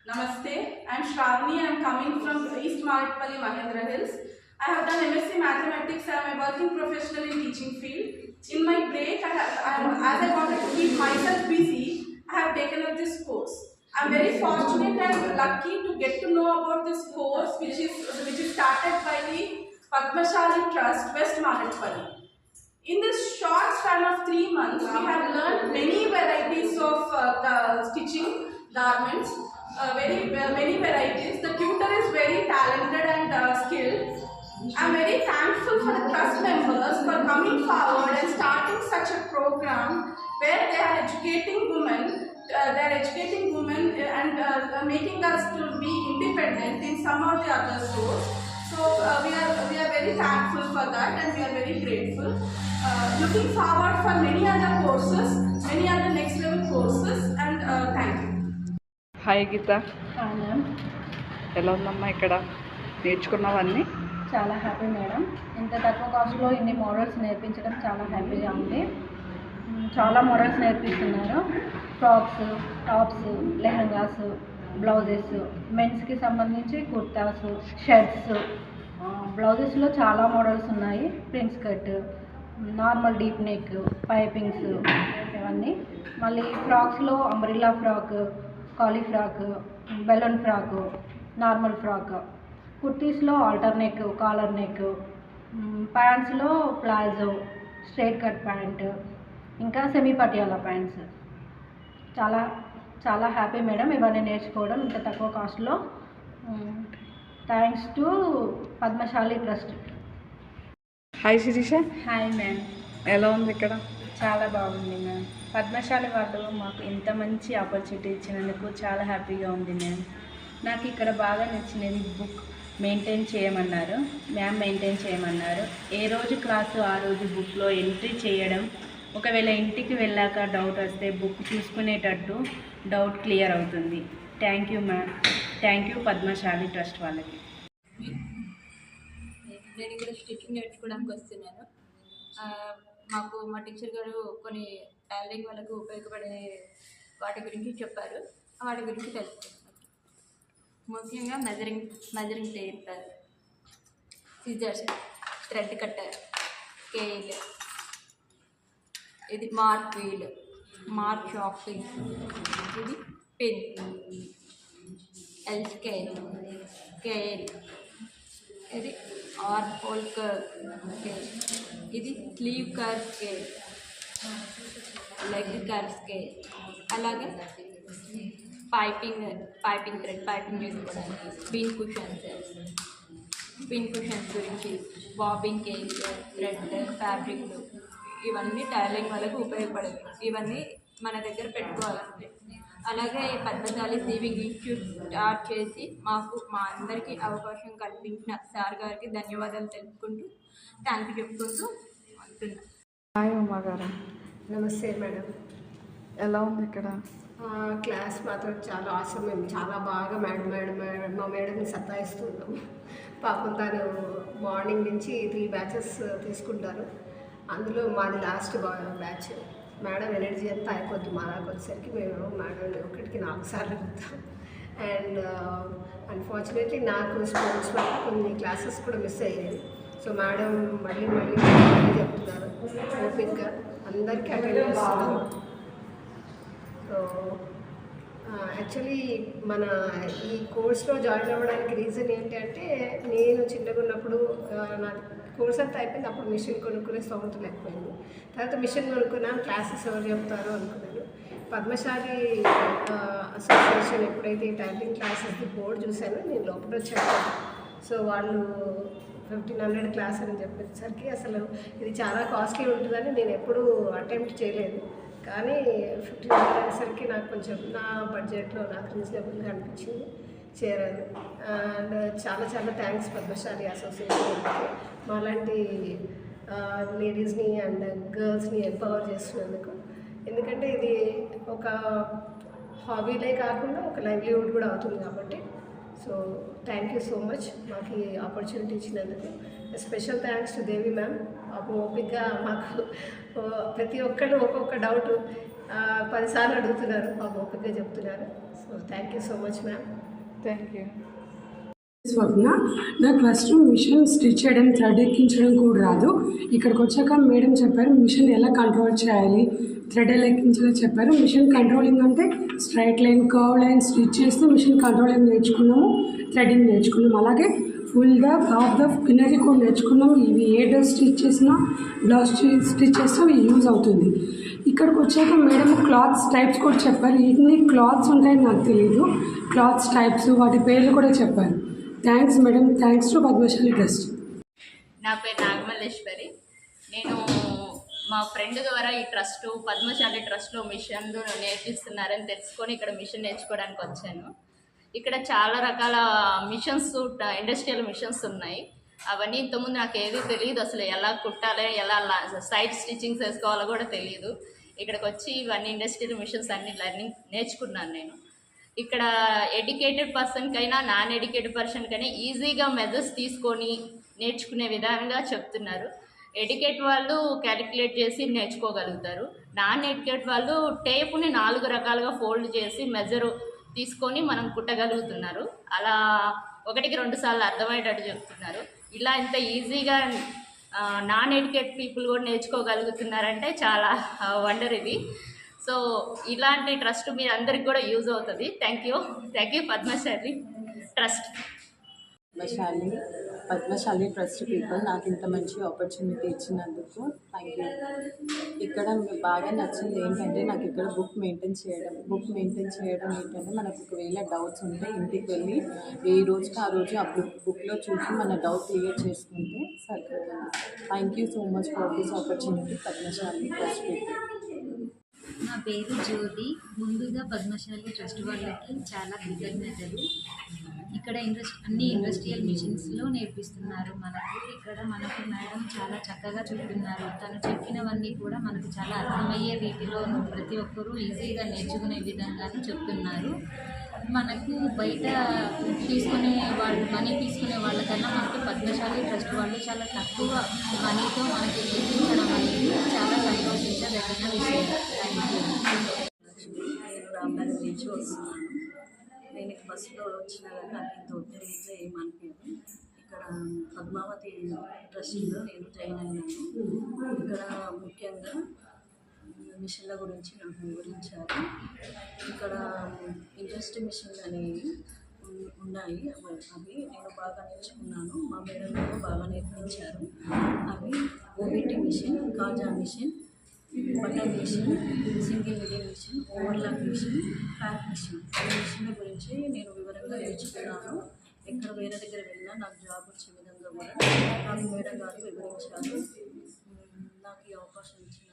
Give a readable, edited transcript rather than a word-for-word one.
Namaste, I am Shravani. I am coming from East Maratpalli, Mahendra Hills. I have done MSc Mathematics. I am a working professional in teaching field. In my break, as I wanted to keep myself busy, I have taken up this course. I am very fortunate and lucky to get to know about this course, which is started by the Padmashali Trust, West Maratpalli. In this short span of 3 months, we have learned many varieties of the stitching garments, many varieties. The tutor is very talented and skilled. I am very thankful for the trust members for coming forward and starting such a program where they are educating women. And making us to be independent in some or the other source. So we are very thankful for that, and we are very grateful. Looking forward for many other courses, many other next level courses, and thank you. Hi Geeta, hi ma'am. ఎలా ఉందమ్మా ఇక్కడ నేర్చుకున్నవన్నీ? చాలా happy madam. ఇంత తక్కువ కాస్ట్లో ఇన్ని models నేర్పించడం చాలా హ్యాపీగా ఉంది. చాలా మోడల్స్ నేర్పిస్తున్నారు. ఫ్రాక్స్, టాప్స్, లెహంగాస్, బ్లౌజెస్, మెన్స్కి సంబంధించి కుర్తాస్, షర్ట్స్, బ్లౌజెస్లో చాలా మోడల్స్ ఉన్నాయి. Prince cut, normal deep neck, pipings, ఇవన్నీ. మళ్ళీ ఫ్రాక్స్లో అంబ్రిల్లా ఫ్రాక్, కాలీ frock, balloon frock, normal frock, కుర్తీస్లో ఆల్టర్ నెక్, కాలర్ నెక్, ప్యాంట్స్లో ప్లాజో, స్ట్రైట్ కట్ ప్యాంట్, ఇంకా సెమీ పటియాలా ప్యాంట్స్. చాలా చాలా హ్యాపీ మేడం ఇవన్నీ నేర్చుకోవడం ఇంత తక్కువ కాస్ట్లో. Thanks to Padmashali trust. Hi Sirisha. Hi ma'am. ఎలా ఉంది ఇక్కడ? చాలా బాగుంది మ్యామ్. పద్మశాలి వాళ్ళు మాకు ఇంత మంచి ఆపర్చునిటీ ఇచ్చినందుకు చాలా హ్యాపీగా ఉంది మ్యామ్. నాకు ఇక్కడ బాగా నచ్చినది బుక్ మెయింటైన్ చేయమన్నారు. మ్యామ్ మెయింటైన్ చేయమన్నారు. ఏ రోజు క్లాసు ఆ రోజు బుక్లో ఎంట్రీ చేయడం, ఒకవేళ ఇంటికి వెళ్ళాక డౌట్ వస్తే బుక్ చూసుకునేటట్టు డౌట్ క్లియర్ అవుతుంది. Thank you ma'am. Thank you Padmashali trust వాళ్ళకి. నేను ఇక్కడ స్టిచ్చింగ్ నేర్చుకోవడానికి వస్తున్నాను. మాకు మా టీచర్ గారు కొన్ని టైలరింగ్ వాళ్ళకు ఉపయోగపడే వాటి గురించి చెప్పారు. వాటి గురించి తెలుసుకున్నాను. ముఖ్యంగా measuring tape, scissors, thread cutter, scale, ఇది మార్క్ వీల్, మార్క్ షాపింగ్, ఇది పిన్, ఎల్ స్కేల్, ఇది ఆర్మ్ హోల్ కర్వ్ స్కేల్, ఇది sleeve curve scale, leg curve scale, అలాగే పైపింగ్ థ్రెడ్ పైపింగ్ చేసుకోవడానికి, పిన్ కుషన్స్ గురించి, బాబింగ్ కేస్, థ్రెడ్, ఫ్యాబ్రిక్లు, ఇవన్నీ tailoring వాళ్ళకు ఉపయోగపడేవి. ఇవన్నీ మన దగ్గర పెట్టుకోవాలంటే. అలాగే పద్మశాలి సీవింగ్ ఇన్స్టిట్యూట్ స్టార్ట్ చేసి మా అందరికీ అవకాశం కల్పించిన సార్ గారికి ధన్యవాదాలు తెలుపుకుంటూ థ్యాంక్ యూ చెప్పుకుంటూ అంటున్నాను. హాయ్ ఉమా గారు. నమస్తే మేడం. ఎలా ఉంది ఇక్కడ? క్లాస్ మాత్రం చాలా అవసరం. మేము చాలా బాగా మా మేడంని సతాయిస్తున్నాము. పాపం తను మార్నింగ్ నుంచి 3 బ్యాచెస్ తీసుకుంటారు. అందులో మాది లాస్ట్ బ్యాచ్. మేడం ఎనర్జీ అంతా అయిపోద్ది. మా దాకా వచ్చేసరికి మేము మేడం 1కి 4 సార్లు చెప్తాం. అండ్ అన్ఫార్చునేట్లీ నాకు స్పోర్ట్స్ వల్ల కొన్ని క్లాసెస్ కూడా మిస్ అయ్యాయి. సో మేడం మళ్ళీ చెప్తున్నారు. ఓపిక్గా అందరికీ అటెండ్ చేస్తున్నారు. సో యాక్చువల్లీ మన ఈ కోర్స్లో జాయిన్ అవ్వడానికి రీజన్ ఏంటంటే, నేను చిన్నగా ఉన్నప్పుడు నా కోర్స్ అంతా అయిపోయింది. అప్పుడు మిషన్ కొనుక్కునే స్తోమత లేకపోయింది. తర్వాత మిషన్ కొనుక్కున్నాను. క్లాసెస్ ఎవరు చెప్తారో అనుకున్నాను. పద్మశాలి అసోసియేషన్ ఎప్పుడైతే టైపింగ్ క్లాసెస్ది బోర్డు చూశానో నేను లోపల వచ్చాను. సో వాళ్ళు 1500 క్లాస్ అని చెప్పేసరికి అసలు ఇది చాలా కాస్ట్లీ ఉంటుందని నేను ఎప్పుడూ అటెంప్ట్ చేయలేదు. కానీ 1500 అనేసరికి నాకు కొంచెం నా బడ్జెట్లో నాకు రీజనబుల్గా అనిపించింది, చేరాను. అండ్ చాలా చాలా థ్యాంక్స్ పద్మశాలి అసోసియేషన్కి మాలాంటి లేడీస్ని అండ్ గర్ల్స్ని ఎంపవర్ చేస్తున్నందుకు. ఎందుకంటే ఇది ఒక హాబీలే కాకుండా ఒక లైవ్లీహుడ్ కూడా అవుతుంది కాబట్టి. So thank you so much మాకు ఈ ఆపర్చునిటీ ఇచ్చినందుకు. Special thanks to Devi ma'am. ఓపిక్గా మాకు ప్రతి ఒక్కళ్ళు ఒక్కొక్క డౌట్ 10 సార్లు అడుగుతున్నారు, మా ఓపికగా చెప్తున్నారు. So thank you so much ma'am. Thank you. Swapna. నాకు ఫస్ట్ మిషన్ స్టిచ్ చేయడం, థ్రెడ్ ఎక్కించడం కూడా రాదు. ఇక్కడికి వచ్చాక మేడం చెప్పారు మిషన్ ఎలా కంట్రోల్ చేయాలి, థ్రెడ్ ఎలా ఎక్కించాలో చెప్పారు. మిషన్ కంట్రోలింగ్ అంటే straight line, curve line stitch చేస్తూ మిషన్ కంట్రోలింగ్ నేర్చుకున్నాము, థ్రెడింగ్ నేర్చుకున్నాము. అలాగే ఫుల్ ద హాఫ్ ద పిన్నరీ కూడా నేర్చుకున్నాము. ఇవి ఏ డ్రెస్ స్టిచ్ చేసినా, బ్లౌజ్ స్టిచ్ చేసినా ఇవి యూజ్ అవుతుంది. ఇక్కడికి వచ్చాక మేడం క్లాత్స్ టైప్స్ కూడా చెప్పారు. ఇన్ని క్లాత్స్ ఉంటాయని నాకు తెలియదు. క్లాత్స్ టైప్స్, వాటి పేర్లు కూడా చెప్పారు. Thanks madam. Thanks to Padmashali trust. నా పేరు నాగమల్లేశ్వరి. నేను మా ఫ్రెండ్ ద్వారా ఈ ట్రస్ట్, పద్మశాలి ట్రస్ట్లో మిషన్లు నేర్పిస్తున్నారని తెలుసుకొని ఇక్కడ మిషన్ నేర్చుకోవడానికి వచ్చాను. ఇక్కడ చాలా రకాల మిషన్స్, ఇండస్ట్రియల్ మిషన్స్ ఉన్నాయి. అవన్నీ ఇంతకుముందు నాకు ఏది తెలియదు, అసలు ఎలా కుట్టాలి, ఎలా సైడ్ స్టిచ్చింగ్స్ వేసుకోవాలో కూడా తెలియదు. ఇక్కడికి వచ్చి ఇవన్నీ ఇండస్ట్రియల్ మిషన్స్ అన్ని నేర్చుకున్నాను నేను. ఇక్కడ ఎడ్యుకేటెడ్ పర్సన్కైనా, నాన్ ఎడ్యుకేటెడ్ పర్సన్కైనా ఈజీగా మెజర్స్ తీసుకొని నేర్చుకునే విధానంగా చెప్తున్నారు. ఎడ్యుకేట్ వాళ్ళు క్యాలిక్యులేట్ చేసి నేర్చుకోగలుగుతారు. నాన్ ఎడ్యుకేట్ వాళ్ళు టేపుని 4 రకాలుగా ఫోల్డ్ చేసి మెజరు తీసుకొని మనం కుట్టగలుగుతున్నారు. అలా 1కి 2 సార్లు అర్థమయ్యేటట్టు చెప్తున్నారు. ఇలా ఇంత ఈజీగా నాన్ ఎడ్యుకేట్ పీపుల్ కూడా నేర్చుకోగలుగుతున్నారంటే చాలా వండర్ ఇది. సో ఇలాంటి ట్రస్ట్ మీ అందరికి కూడా యూజ్ అవుతుంది. Thank you Padmashali trust. Padmashali trust people నాకు ఇంత మంచి ఆపర్చునిటీ ఇచ్చినందుకు థ్యాంక్ యూ. ఇక్కడ బాగా నచ్చింది ఏంటంటే నాకు ఇక్కడ బుక్ మెయింటైన్ చేయడం ఏంటంటే మనకు ఒకవేళ డౌట్స్ ఉంటే ఇంటికి వెళ్ళి ఏ రోజుకి ఆ రోజు ఆ బుక్లో చూసి మన డౌట్ క్లియర్ చేసుకుంటే సరిపోతుంది. Thank you so much for this opportunity Padmashali trust people. నా పేరు జ్యోతి. ముందుగా పద్మశాలి ట్రస్ట్ వాళ్ళకి చాలా కృతజ్ఞతలు. ఇక్కడ అన్ని ఇండస్ట్రియల్ మిషన్స్లో నేర్పిస్తున్నారు మనకు. ఇక్కడ మనకు మేడం చాలా చక్కగా చెప్తున్నారు. తను చెప్పినవన్నీ కూడా మనకు చాలా అర్థమయ్యే రీతిలోనూ ప్రతి ఒక్కరూ ఈజీగా నేర్చుకునే విధంగానూ చెప్తున్నారు. మనకు బయట మనీ తీసుకునే వాళ్ళకన్నా మనకు పద్మశాలి ట్రస్ట్ వాళ్ళు చాలా తక్కువ మనీతో మనకి నేర్పించడం అనేది చాలా సంతోషించదగిన విషయం. నేను రామనగర్ నుంచి వస్తున్నాను. నేను బస్సులో వచ్చినా కానీ నాకు ఇంత ఒత్తిడిగా ఏమనిపించదు. ఇక్కడ పద్మావతి ట్రస్ట్లో నేను జాయిన్ అయినాను. ఇక్కడ ముఖ్యంగా మిషన్ల గురించి నాకు వివరించారు. ఇక్కడ ఇండస్ట్రీ మిషన్లు అనేవి ఉన్నాయి. అవి నేను బాగా నేర్చుకున్నాను. మా మేడం కూడా బాగా నేర్పించారు. అవి ఓబీటీ మిషన్, కాజా machine, button machine, single middle machine, overlock machine, pack machine. ఈ మిషన్ల గురించి నేను వివరంగా నేర్చుకున్నాను. ఎక్కడ వేరే దగ్గర వెళ్ళినా నాకు జాబ్ వచ్చే విధంగా కూడా నాకు మేడం గారు వివరించారు. నాకు ఈ అవకాశం ఇచ్చింది.